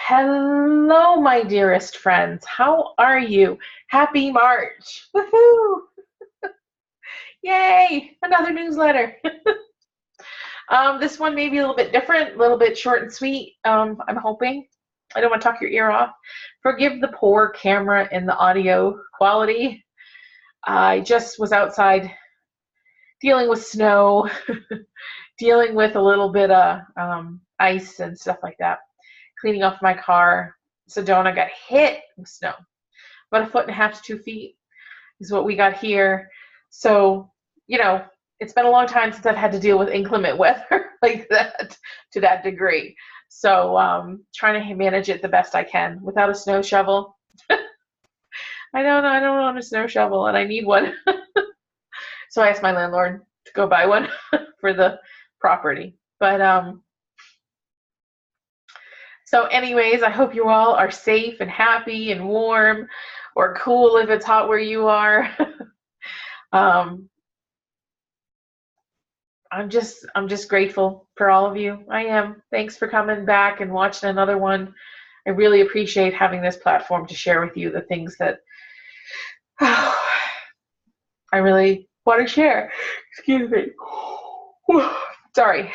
Hello, my dearest friends. How are you? Happy March. Woohoo! Yay! Another newsletter. This one may be a little bit different, a little bit short and sweet. I'm hoping. I don't want to talk your ear off. Forgive the poor camera and the audio quality. I just was outside dealing with snow, dealing with a little bit of ice and stuff like that, cleaning off my car. Sedona got hit with snow. About 1.5 to 2 feet is what we got here. So, it's been a long time since I've had to deal with inclement weather like that to that degree. So, trying to manage it the best I can without a snow shovel. I don't own a snow shovel and I need one. So I asked my landlord to go buy one for the property. But so anyways, I hope you all are safe and happy and warm, or cool if it's hot where you are. I'm just grateful for all of you. I am. Thanks for coming back and watching another one. I really appreciate having this platform to share with you the things that I really want to share. Excuse me. Sorry.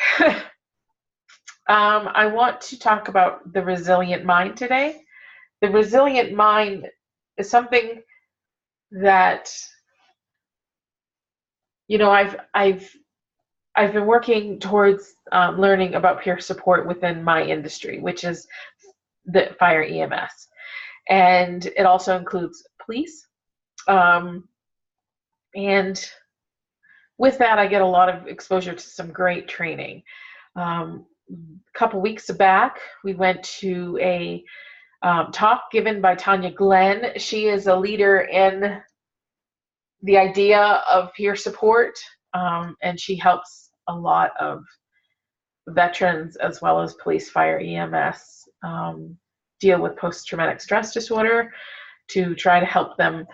I want to talk about the resilient mind today. The resilient mind is something that I've been working towards learning about peer support within my industry, which is the fire EMS, and it also includes police. And with that, I get a lot of exposure to some great training. A couple weeks back, we went to a talk given by Tanya Glenn. She is a leader in the idea of peer support, and she helps a lot of veterans as well as police, fire, EMS deal with post-traumatic stress disorder to try to help them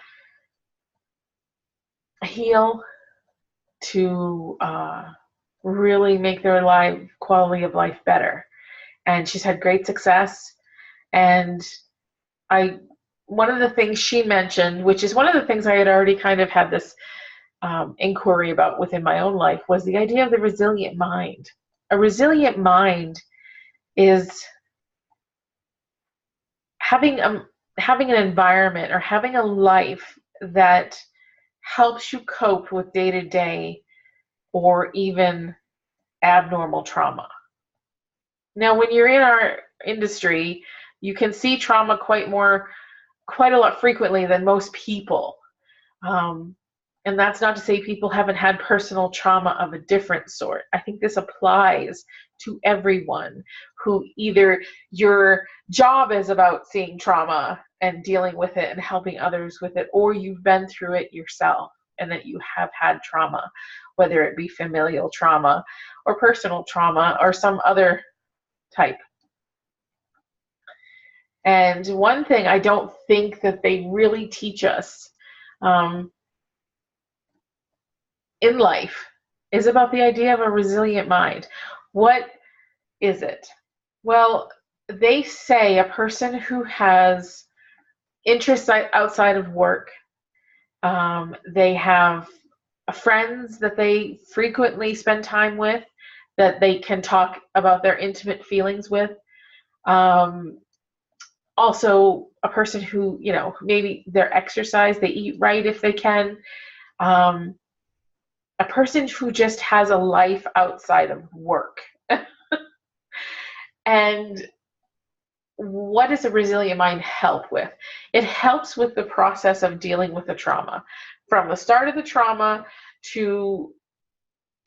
heal, to really make their quality of life better. And she's had great success. And one of the things she mentioned, which is one of the things I had already kind of had this inquiry about within my own life, was the idea of the resilient mind. A resilient mind is having an environment or having a life that helps you cope with day-to-day or even abnormal trauma. Now, when you're in our industry, you can see trauma quite a lot frequently than most people. And that's not to say people haven't had personal trauma of a different sort. I think this applies to everyone who either your job is about seeing trauma and dealing with it and helping others with it, or you've been through it yourself and that you have had trauma, whether it be familial trauma or personal trauma or some other type. And one thing I don't think that they really teach us in life is about the idea of a resilient mind. What is it? Well, they say a person who has interests outside of work, they have friends that they frequently spend time with, that they can talk about their intimate feelings with. Also, a person who, maybe their exercise, they eat right if they can. A person who just has a life outside of work. And what does a resilient mind help with? It helps with the process of dealing with the trauma. From the start of the trauma to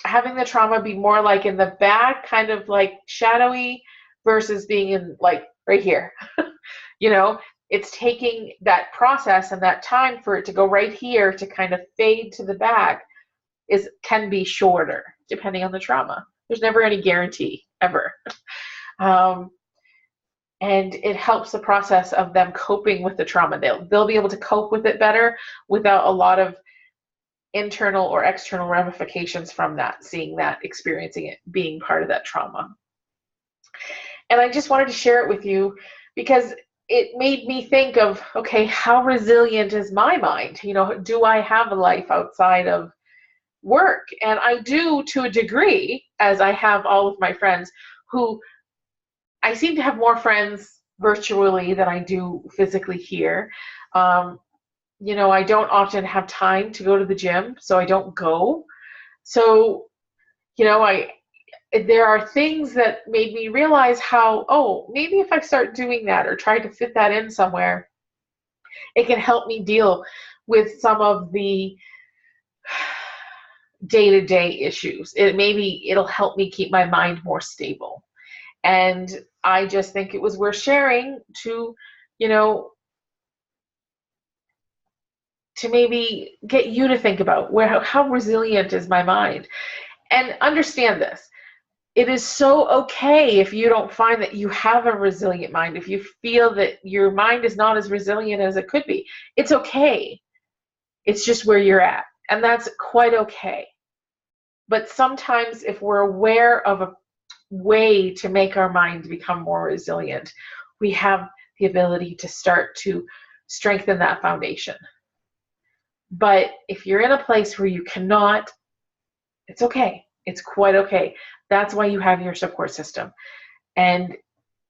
having the trauma be more like in the back, kind of like shadowy, versus being in like right here. It's taking that process and that time for it to go right here to kind of fade to the back can be shorter depending on the trauma. There's never any guarantee ever. And it helps the process of them coping with the trauma. They'll be able to cope with it better without a lot of internal or external ramifications from that, seeing that, experiencing it, being part of that trauma. And I just wanted to share it with you because it made me think of, okay, how resilient is my mind? Do I have a life outside of work? And I do, to a degree, as I have all of my friends who I seem to have more friends virtually than I do physically here. I don't often have time to go to the gym, so I don't go. So, there are things that made me realize how, oh, maybe if I start doing that or try to fit that in somewhere, it can help me deal with some of the day-to-day issues. Maybe it'll help me keep my mind more stable. And I just think it was worth sharing to, to maybe get you to think about how resilient is my mind. And understand this. It is so okay if you don't find that you have a resilient mind, if you feel that your mind is not as resilient as it could be. It's okay. It's just where you're at. And that's quite okay. But sometimes if we're aware of a way to make our mind become more resilient, we have the ability to start to strengthen that foundation. But if you're in a place where you cannot, it's okay. It's quite okay. That's why you have your support system. And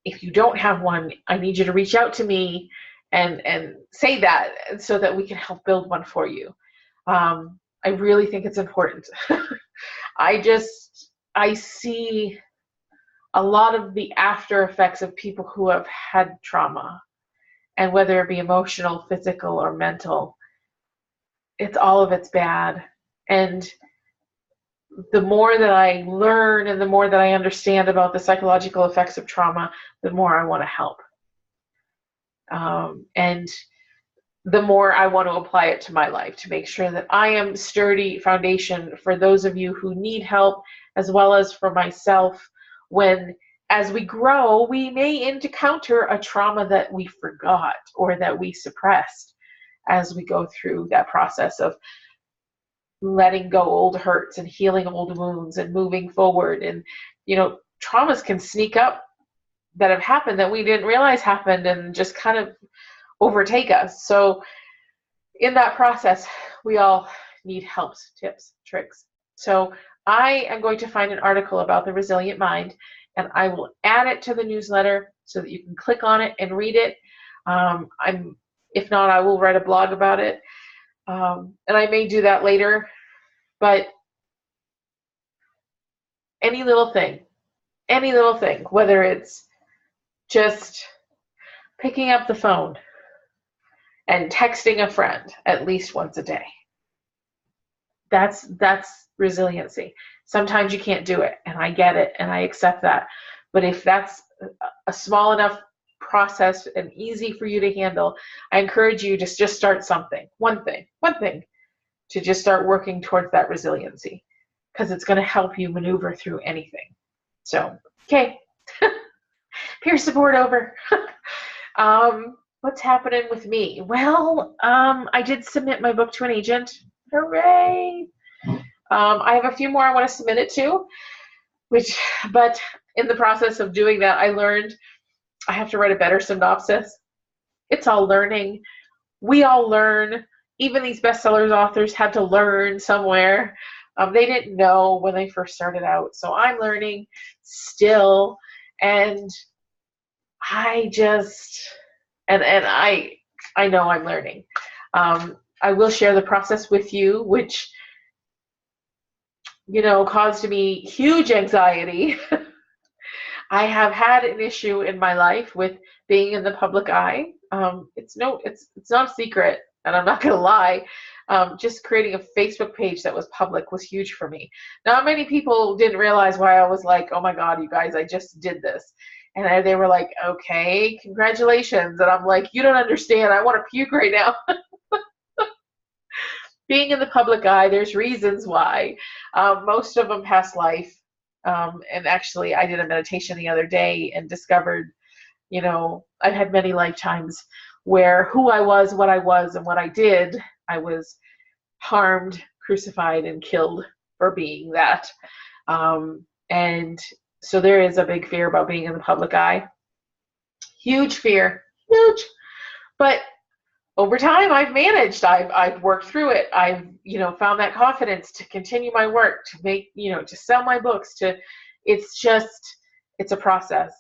if you don't have one, I need you to reach out to me and say that so that we can help build one for you. I really think it's important. I see a lot of the after effects of people who have had trauma, and whether it be emotional, physical, or mental, all of it's bad. And the more that I learn and the more that I understand about the psychological effects of trauma, the more I want to help. And the more I want to apply it to my life to make sure that I am sturdy foundation for those of you who need help, as well as for myself, when as we grow, we may encounter a trauma that we forgot or that we suppressed as we go through that process of letting go old hurts and healing old wounds and moving forward. And, traumas can sneak up that have happened that we didn't realize happened and just kind of overtake us. So in that process, we all need helps, tips, tricks. So I am going to find an article about the resilient mind, and I will add it to the newsletter so that you can click on it and read it. If not, I will write a blog about it. And I may do that later, but any little thing, whether it's just picking up the phone and texting a friend at least once a day, that's resiliency. Sometimes you can't do it, and I get it, and I accept that. But if that's a small enough process and easy for you to handle, I encourage you to just start something, one thing, to just start working towards that resiliency, because it's going to help you maneuver through anything. So, okay, peer support over. What's happening with me? Well, I did submit my book to an agent. Hooray! I have a few more I want to submit it to, but in the process of doing that, I learned I have to write a better synopsis. It's all learning. We all learn. Even these bestsellers authors had to learn somewhere. They didn't know when they first started out. So I'm learning still. And I know I'm learning. I will share the process with you, which, caused me huge anxiety. I have had an issue in my life with being in the public eye. It's not a secret, and I'm not going to lie. Just creating a Facebook page that was public was huge for me. Not many people didn't realize why I was like, oh my God, you guys, I just did this. And they were like, okay, congratulations. And I'm like, you don't understand. I want to puke right now. Being in the public eye, there's reasons why. Most of them past life. And actually, I did a meditation the other day and discovered, I've had many lifetimes where who I was, what I was, and what I did, I was harmed, crucified, and killed for being that. And so there is a big fear about being in the public eye. Huge fear, huge. But over time, I've managed. I've worked through it. I've, found that confidence to continue my work, to make, to sell my books, it's a process.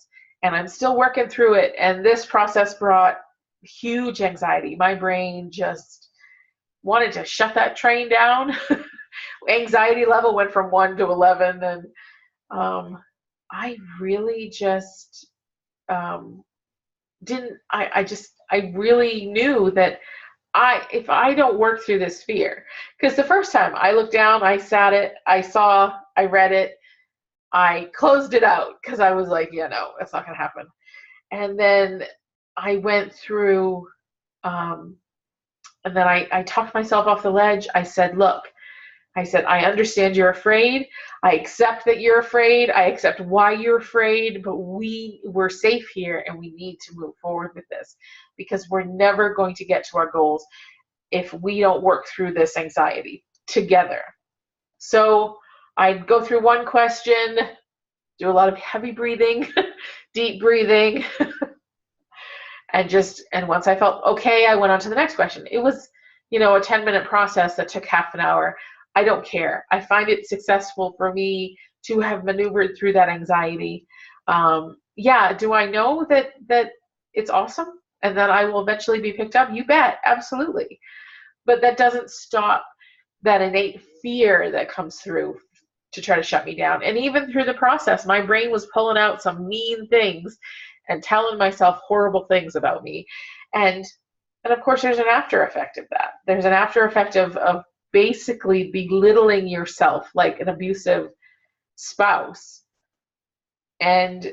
And I'm still working through it. And this process brought huge anxiety. My brain just wanted to shut that train down. Anxiety level went from 1 to 11. And I really just I really knew that if I don't work through this fear, because the first time I looked down, I sat it, I read it, I closed it out because I was like, yeah, no, it's not going to happen. And then I went through, and then I talked myself off the ledge. I said, look, I understand you're afraid. I accept that you're afraid. I accept why you're afraid, but we're safe here and we need to move forward with this because we're never going to get to our goals if we don't work through this anxiety together. So I'd go through one question, do a lot of heavy breathing, deep breathing, and once I felt okay, I went on to the next question. It was, a 10-minute process that took half an hour. I don't care. I find it successful for me to have maneuvered through that anxiety. Do I know that it's awesome and that I will eventually be picked up? You bet, absolutely. But that doesn't stop that innate fear that comes through to try to shut me down. And even through the process, my brain was pulling out some mean things and telling myself horrible things about me. And of course, there's an after effect of that. There's an after effect of basically belittling yourself like an abusive spouse. And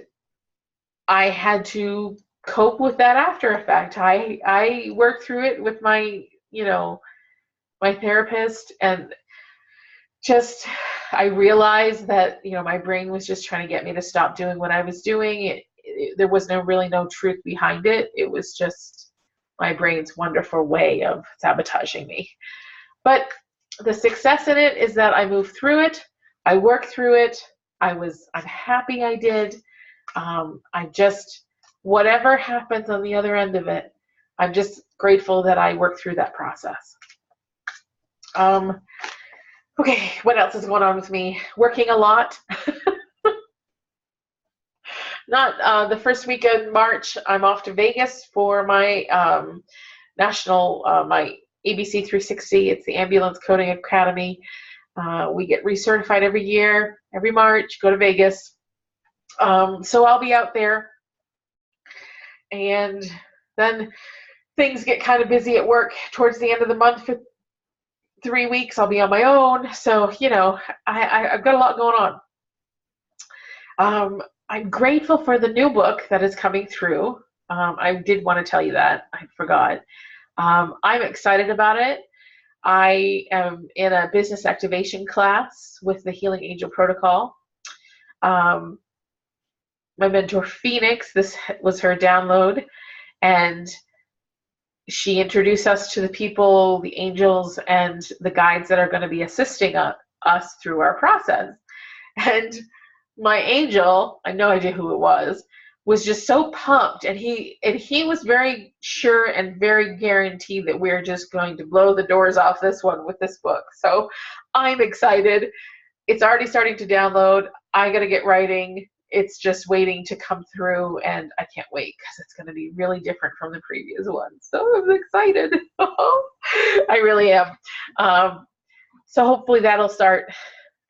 I had to cope with that after effect. I worked through it with my, my therapist, and just I realized that, my brain was just trying to get me to stop doing what I was doing. There was no truth behind it. It was just my brain's wonderful way of sabotaging me. But the success in it is that I moved through it. I worked through it. I'm happy I did. Whatever happens on the other end of it, I'm just grateful that I worked through that process. Okay, what else is going on with me? Working a lot. Not the first week of March, I'm off to Vegas for my my ABC 360. It's the Ambulance Coding Academy. We get recertified every year, every March, go to Vegas. So I'll be out there. And then things get kind of busy at work towards the end of the month. For 3 weeks, I'll be on my own. So, I've got a lot going on. I'm grateful for the new book that is coming through. I did want to tell you that. I forgot. I'm excited about it. I am in a business activation class with the Healing Angel Protocol. My mentor, Phoenix, this was her download, and she introduced us to the people, the angels, and the guides that are going to be assisting us through our process. And my angel, I have no idea who it was just so pumped, and he was very sure and very guaranteed that we're just going to blow the doors off this one with this book. So I'm excited. It's already starting to download. I got to get writing. It's just waiting to come through, and I can't wait because it's going to be really different from the previous one. So I'm excited. I really am. So hopefully that'll start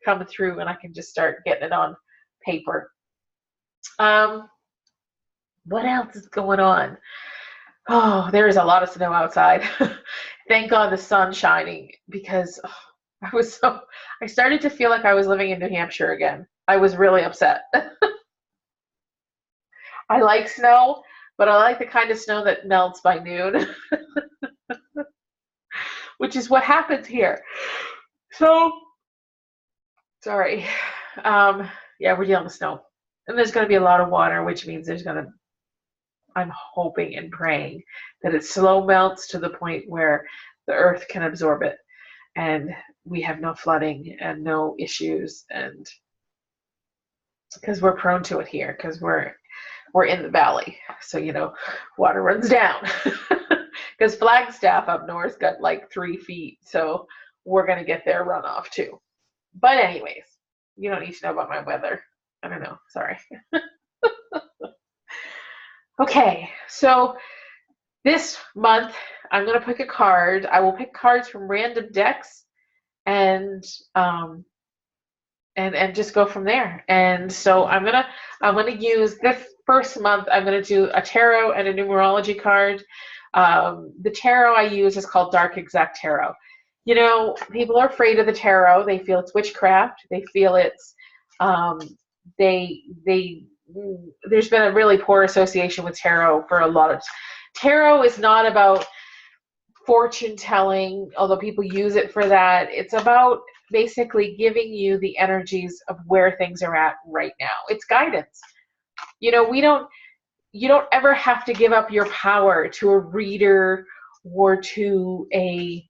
coming through, and I can just start getting it on paper. What else is going on? Oh, there is a lot of snow outside. Thank God the sun's shining, because I started to feel like I was living in New Hampshire again. I was really upset. I like snow, but I like the kind of snow that melts by noon, which is what happens here. So, sorry. Yeah, we're dealing with snow. And there's going to be a lot of water, which means I'm hoping and praying that it slow melts to the point where the earth can absorb it and we have no flooding and no issues, and because we're prone to it here, because we're we're in the valley, so water runs down. Because Flagstaff up north got like 3 feet, so we're gonna get their runoff too. But anyways, you don't need to know about my weather. I don't know. Sorry. Okay, so this month I'm gonna pick a card. I will pick cards from random decks and just go from there. And so I'm gonna use this first month. I'm gonna do a tarot and a numerology card. The tarot I use is called Dark Exact Tarot. People are afraid of the tarot. They feel it's witchcraft. They feel it's there's been a really poor association with tarot for a lot of. Tarot is not about fortune telling, although people use it for that. It's about basically giving you the energies of where things are at right now. It's guidance. You don't ever have to give up your power to a reader or to a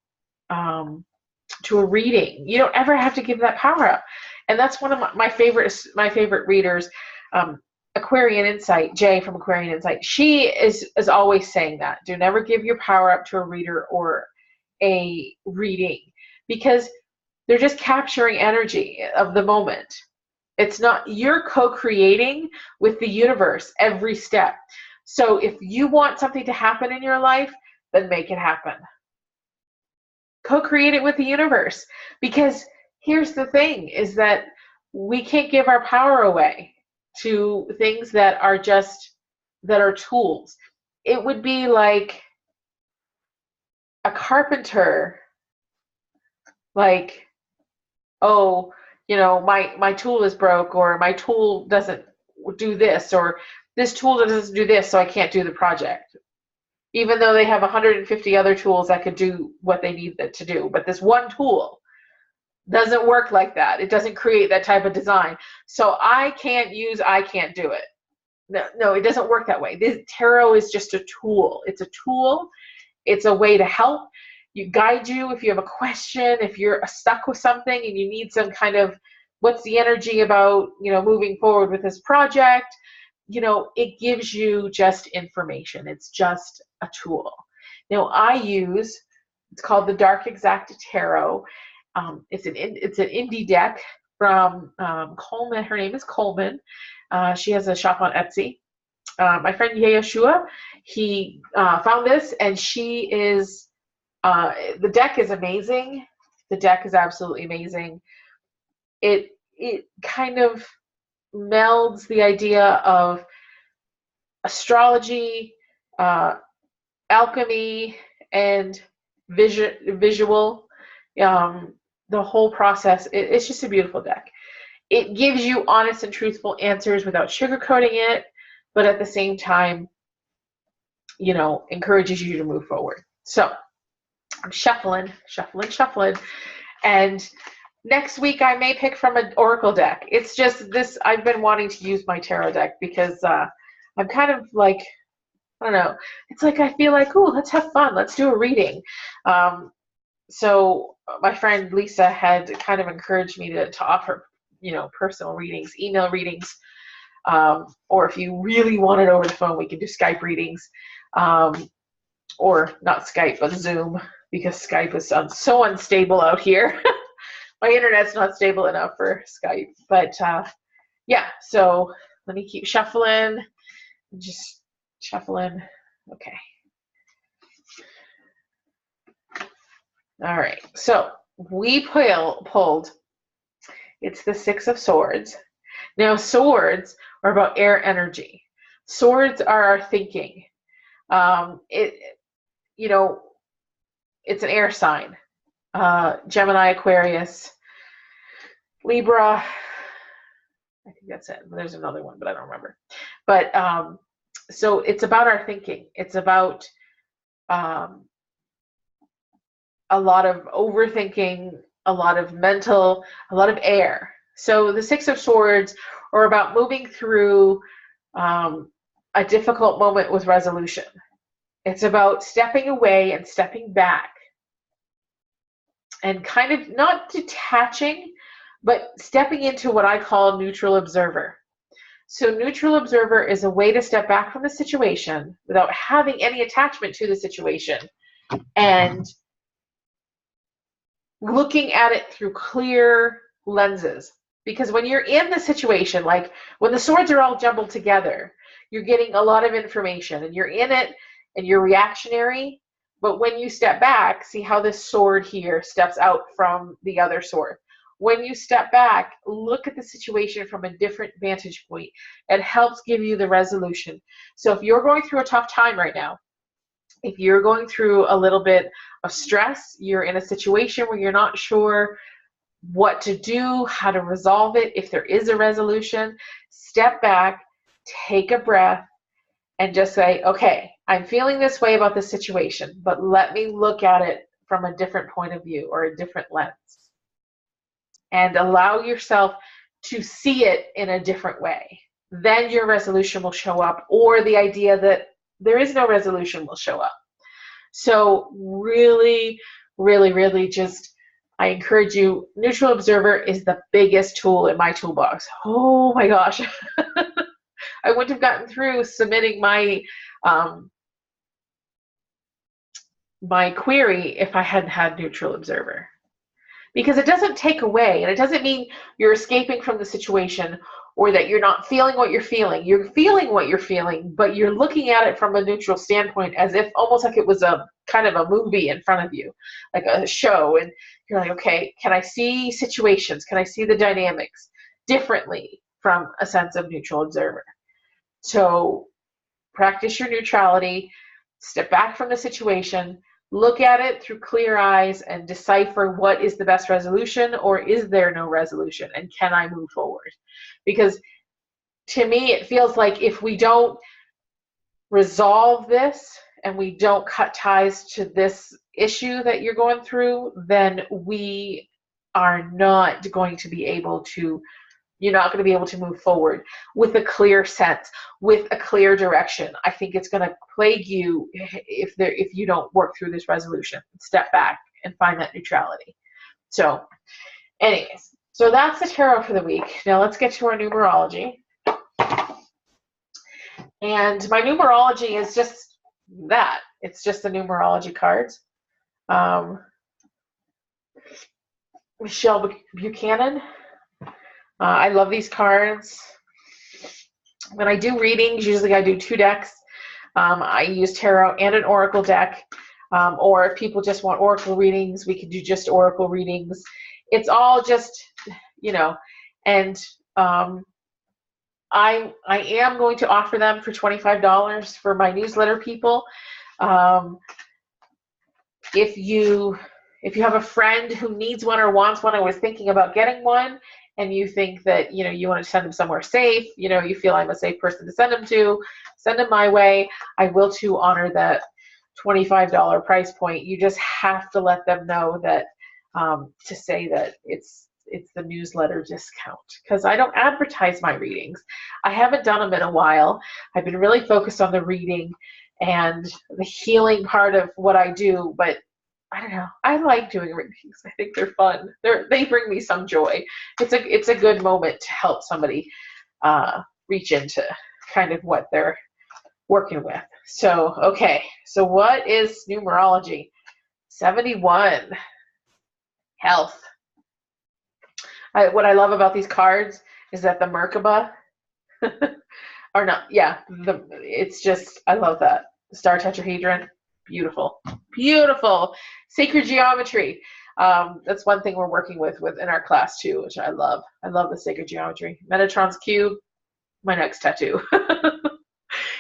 reading. You don't ever have to give that power up. And that's one of my favorite readers, Aquarian Insight, Jay from Aquarian Insight. She is always saying that. Do never give your power up to a reader or a reading, because they're just capturing energy of the moment. It's not, you're co-creating with the universe every step. So if you want something to happen in your life, then make it happen. Co-create it with the universe. Because here's the thing, is that we can't give our power away to things that are tools. It would be like a carpenter, like, oh, my tool is broke, or my tool doesn't do this, or this tool doesn't do this, so I can't do the project. Even though they have 150 other tools that could do what they need it to do. But this one tool doesn't work like that. It doesn't create that type of design. So I can't do it. No, it doesn't work that way. This tarot is just a tool. It's a tool. It's a way to help. You guide you if you have a question, if you're stuck with something and you need some kind of, what's the energy about, moving forward with this project. It gives you just information. It's just a tool. Now it's called the Dark Exact Tarot. It's an indie deck from Coleman. Her name is Coleman. She has a shop on Etsy. My friend Yeshua, he found this, and she is, the deck is amazing. The deck is absolutely amazing. It kind of melds the idea of astrology, alchemy, and visual. The whole process, it's just a beautiful deck. It gives you honest and truthful answers without sugarcoating it, but at the same time, encourages you to move forward. So I'm shuffling, and next week I may pick from an oracle deck. It's just this, I've been wanting to use my tarot deck because I'm kind of like, I don't know, it's like I feel like, ooh, let's have fun, let's do a reading. So my friend Lisa had kind of encouraged me to offer, personal readings, email readings, or if you really want it over the phone, we can do Skype readings, or not Skype, but Zoom, because Skype is so unstable out here. My internet's not stable enough for Skype, but yeah, so let me keep shuffling, just shuffling. Okay. All right, so we pulled, it's the Six of Swords. Now, swords are about air energy. Swords are our thinking. It's an air sign. Gemini, Aquarius, Libra. I think that's it. There's another one, but I don't remember. But so it's about our thinking. It's about a lot of overthinking, a lot of mental, a lot of air. So the Six of Swords are about moving through a difficult moment with resolution. It's about stepping away and stepping back and kind of not detaching, but stepping into what I call neutral observer. So neutral observer is a way to step back from the situation without having any attachment to the situation and looking at it through clear lenses. Because when you're in the situation, like when the swords are all jumbled together, you're getting a lot of information and you're in it and you're reactionary. But when you step back, see how this sword here steps out from the other sword. When you step back, look at the situation from a different vantage point. It helps give you the resolution. So if you're going through a tough time right now, if you're going through a little bit of stress, you're in a situation where you're not sure what to do, how to resolve it, if there is a resolution, step back, take a breath, and just say, okay, I'm feeling this way about this situation, but let me look at it from a different point of view or a different lens. And allow yourself to see it in a different way. Then your resolution will show up, or the idea that there is no resolution will show up. So really, really, really just, I encourage you, neutral observer is the biggest tool in my toolbox. Oh my gosh. I wouldn't have gotten through submitting my my query if I hadn't had neutral observer. Because it doesn't take away, and it doesn't mean you're escaping from the situation or that you're not feeling what you're feeling. You're feeling what you're feeling, but you're looking at it from a neutral standpoint, as if almost like it was a kind of a movie in front of you, like a show. And you're like, okay, can I see situations? Can I see the dynamics differently from a sense of neutral observer? So practice your neutrality, step back from the situation, look at it through clear eyes, and decipher what is the best resolution, or is there no resolution, and can I move forward? Because to me, it feels like if we don't resolve this and we don't cut ties to this issue that you're going through, then we are not going to be able to, you're not going to be able to move forward with a clear sense, with a clear direction. I think it's going to plague you if you don't work through this resolution. Step back and find that neutrality. So anyways, so that's the tarot for the week. Now let's get to our numerology. And my numerology is just that. It's just the numerology cards. Michelle Buchanan. I love these cards. When I do readings, usually I do 2 decks. I use tarot and an oracle deck. Or if people just want oracle readings, we can do just oracle readings. It's all just, you know, and I am going to offer them for $25 for my newsletter people. If you have a friend who needs one or wants one, I was thinking about getting one, and you think that, you know, you want to send them somewhere safe, you know, you feel I'm a safe person to send them to, send them my way. I will too honor that $25 price point. You just have to let them know that, to say that it's the newsletter discount, because I don't advertise my readings. I haven't done them in a while. I've been really focused on the reading and the healing part of what I do, but I don't know. I like doing readings. I think they're fun. They bring me some joy. It's a good moment to help somebody reach into kind of what they're working with. So, okay. So what is numerology? 71. Health. What I love about these cards is that the Merkaba, or not, yeah, it's just, I love that. Star tetrahedron. Beautiful, beautiful. Sacred geometry. That's one thing we're working with in our class too, which I love. I love the sacred geometry. Metatron's cube, my next tattoo.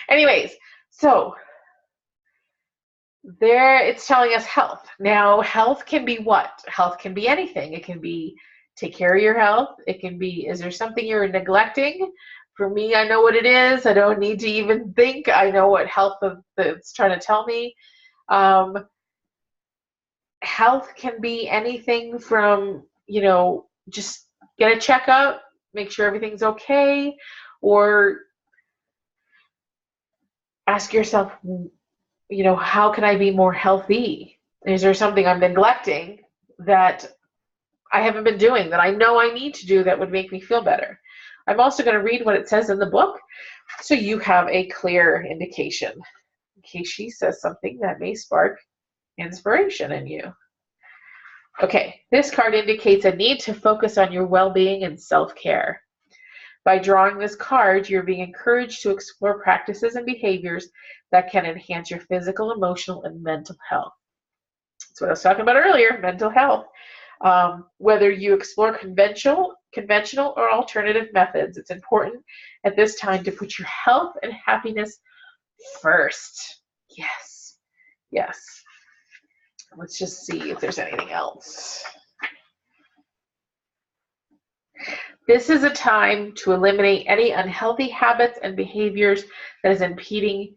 Anyways, so there it's telling us health. Now, health can be what? Health can be anything. It can be take care of your health. It can be, is there something you're neglecting? For me, I know what it is. I don't need to even think. I know what health it's trying to tell me. Health can be anything from, you know, just get a checkup, make sure everything's okay, or ask yourself, you know, how can I be more healthy? Is there something I'm neglecting that I haven't been doing that I know I need to do that would make me feel better? I'm also going to read what it says in the book so you have a clear indication in case she says something that may spark inspiration in you. Okay, this card indicates a need to focus on your well-being and self-care. By drawing this card, you're being encouraged to explore practices and behaviors that can enhance your physical, emotional, and mental health. That's what I was talking about earlier, mental health. Whether you explore conventional or alternative methods, it's important at this time to put your health and happiness first. Yes, yes. Let's just see if there's anything else. This is a time to eliminate any unhealthy habits and behaviors that is impeding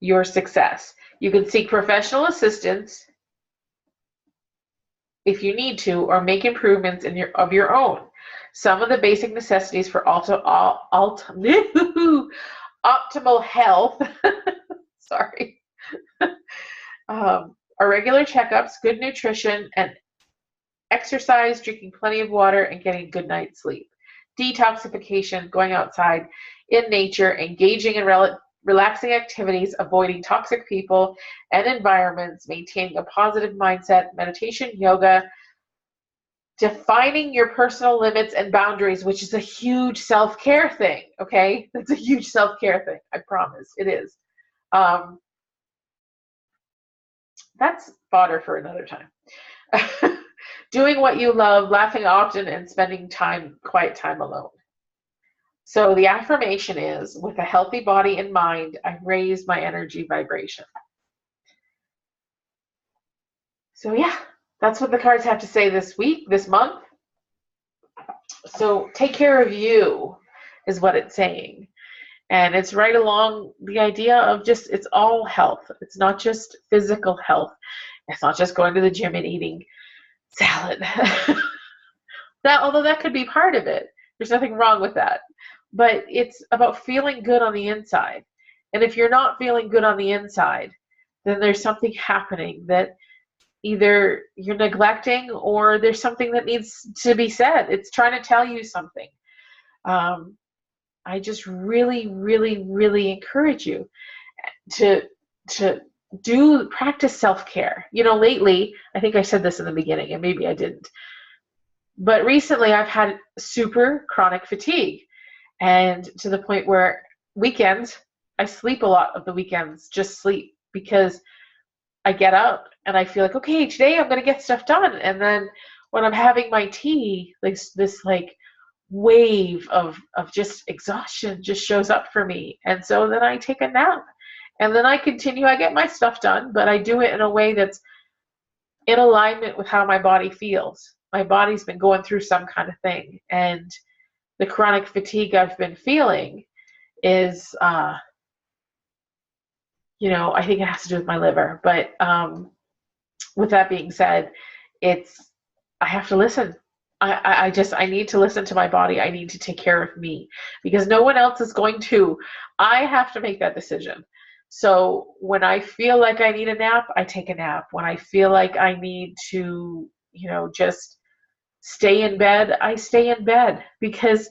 your success. You can seek professional assistance if you need to, or make improvements of your own. Some of the basic necessities for optimal health sorry, are regular checkups, good nutrition, and exercise, drinking plenty of water, and getting a good night's sleep. Detoxification, going outside in nature, engaging in relaxing activities, avoiding toxic people and environments, maintaining a positive mindset, meditation, yoga, defining your personal limits and boundaries, which is a huge self-care thing, okay? That's a huge self-care thing, I promise, it is. That's fodder for another time. Doing what you love, laughing often, and spending quiet time alone. So the affirmation is, with a healthy body and mind, I raise my energy vibration. So yeah, that's what the cards have to say this week, this month. So take care of you is what it's saying. And it's right along the idea of just, it's all health. It's not just physical health. It's not just going to the gym and eating salad. Although that could be part of it. There's nothing wrong with that. But it's about feeling good on the inside. And if you're not feeling good on the inside, then there's something happening that either you're neglecting or there's something that needs to be said. It's trying to tell you something. I just really, really, really encourage you to practice self-care. You know, lately, I think I said this in the beginning, and maybe I didn't, but recently I've had super chronic fatigue, and to the point where weekends, I sleep a lot of the weekends, just sleep, because I get up and I feel like, okay, today I'm going to get stuff done. And then when I'm having my tea, like this wave of just exhaustion just shows up for me. And so then I take a nap and then I continue, I get my stuff done, but I do it in a way that's in alignment with how my body feels. My body's been going through some kind of thing. And the chronic fatigue I've been feeling is, I think it has to do with my liver. But with that being said, I have to listen. I need to listen to my body. I need to take care of me because no one else is going to. I have to make that decision. So when I feel like I need a nap, I take a nap. When I feel like I need to, just stay in bed, I stay in bed, because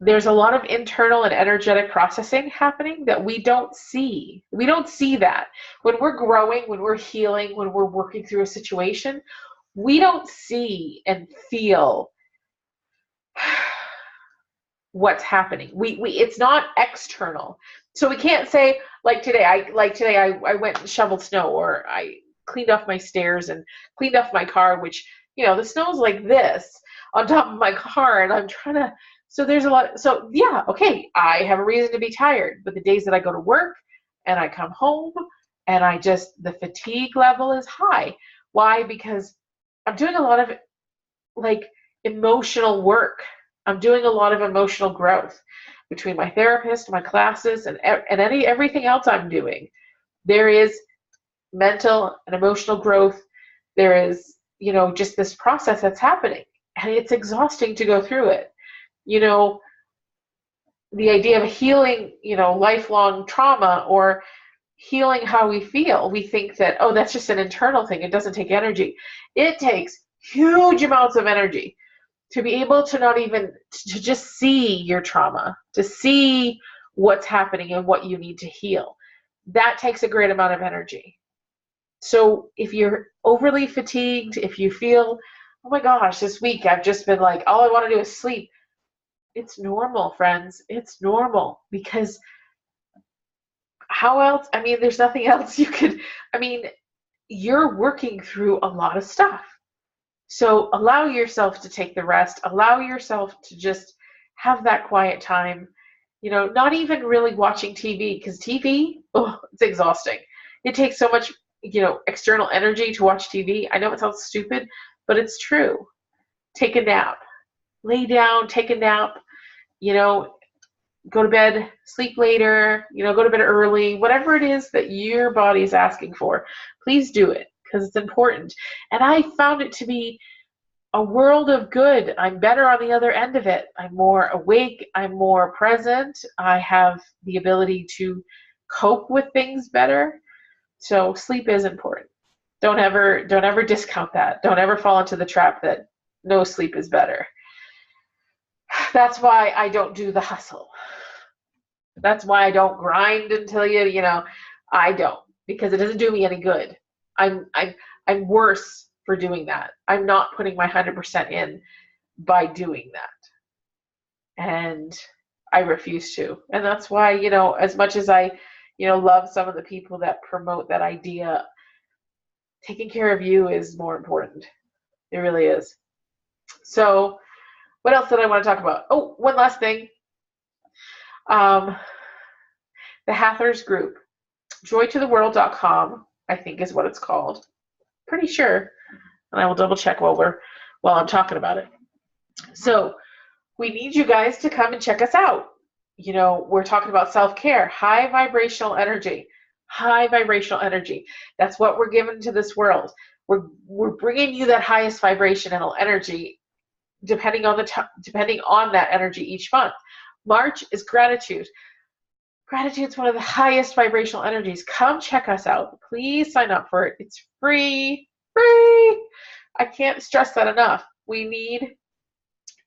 there's a lot of internal and energetic processing happening that we don't see. We don't see that. When we're growing, when we're healing, when we're working through a situation, we don't see and feel what's happening. It's not external. So we can't say, like today I went and shoveled snow, or I cleaned off my stairs and cleaned off my car, which, the snow's like this on top of my car, and I'm trying to, so there's a lot. So yeah, okay, I have a reason to be tired, but the days that I go to work and I come home and the fatigue level is high. Why? Because I'm doing a lot of emotional work. I'm doing a lot of emotional growth between my therapist, my classes, and everything else I'm doing. There is mental and emotional growth. There is, just this process that's happening, and it's exhausting to go through it. The idea of healing, lifelong trauma, or healing how we feel. We think that, oh, that's just an internal thing. It doesn't take energy. It takes huge amounts of energy to be able to not even, to just see your trauma, to see what's happening and what you need to heal. That takes a great amount of energy. So if you're overly fatigued, if you feel, oh my gosh, this week I've just been like, all I want to do is sleep. It's normal, friends. It's normal, because how else? I mean, there's nothing else you could, I mean, you're working through a lot of stuff. So allow yourself to take the rest, allow yourself to just have that quiet time, not even really watching TV, because TV, oh, it's exhausting. It takes so much, external energy to watch TV. I know it sounds stupid, but it's true. Take a nap, lay down, take a nap, go to bed, sleep later, go to bed early, whatever it is that your body is asking for, please do it, because it's important. And I found it to be a world of good. I'm better on the other end of it. I'm more awake. I'm more present. I have the ability to cope with things better. So sleep is important. Don't ever discount that. Don't ever fall into the trap that no sleep is better. That's why I don't do the hustle. That's why I don't grind until I don't, because it doesn't do me any good. I'm worse for doing that. I'm not putting my 100% in by doing that. And I refuse to. And that's why, as much as I, love some of the people that promote that idea, taking care of you is more important. It really is. So what else did I want to talk about? Oh, one last thing. The Hathers group, joytotheworld.com, I think is what it's called. Pretty sure. And I will double check while I'm talking about it. So we need you guys to come and check us out. We're talking about self-care, high vibrational energy. That's what we're giving to this world. We're bringing you that highest vibrational energy, depending on that energy each month. March is gratitude. Gratitude is one of the highest vibrational energies. Come check us out. Please sign up for it. It's free. Free. I can't stress that enough. We need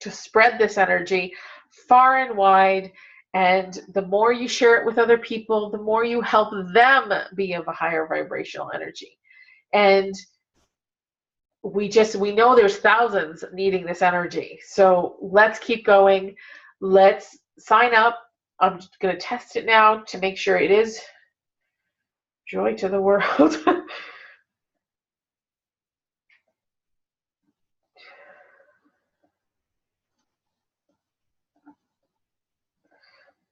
to spread this energy far and wide. And the more you share it with other people, the more you help them be of a higher vibrational energy. And we know there's thousands needing this energy. So let's keep going. Let's sign up. I'm just going to test it now to make sure it is Joy to the World.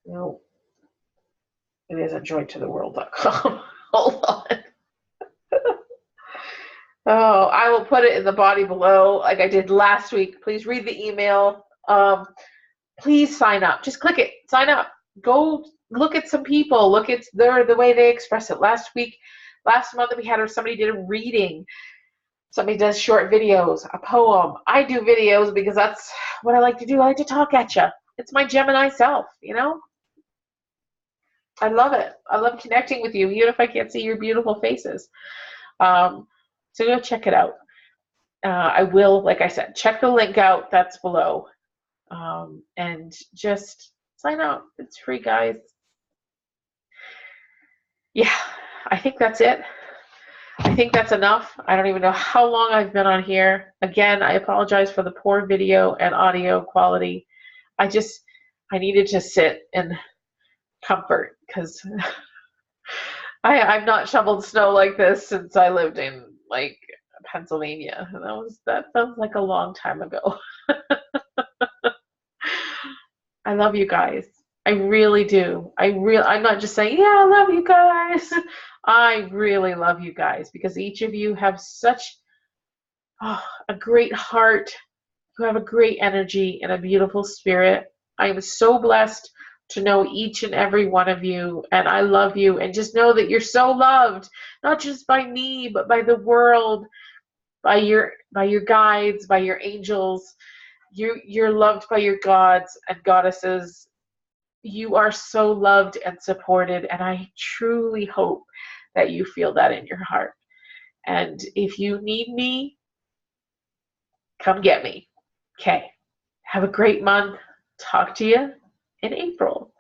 No, it isn't joytotheworld.com. Hold on. Oh, I will put it in the body below like I did last week. Please read the email. Please sign up. Just click it. Sign up. Go look at some people. Look at the way they express it. Last month we had somebody did a reading. Somebody does short videos, a poem. I do videos because that's what I like to do. I like to talk at you. It's my Gemini self, I love it. I love connecting with you, even if I can't see your beautiful faces. So go check it out. I will, like I said, check the link out. That's below. And just sign up. It's free, guys. Yeah, I think that's it. I think that's enough. I don't even know how long I've been on here. Again, I apologize for the poor video and audio quality. I needed to sit in comfort because I've not shoveled snow like this since I lived in Pennsylvania. And that felt like a long time ago. I love you guys. I really do. I'm not just saying, yeah, I love you guys. I really love you guys because each of you have such a great heart. You have a great energy and a beautiful spirit. I am so blessed to know each and every one of you, and I love you. And just know that you're so loved, not just by me, but by the world, by your guides, by your angels. You're loved by your gods and goddesses. You are so loved and supported, and I truly hope that you feel that in your heart. And if you need me, come get me. Okay. Have a great month. Talk to you in April.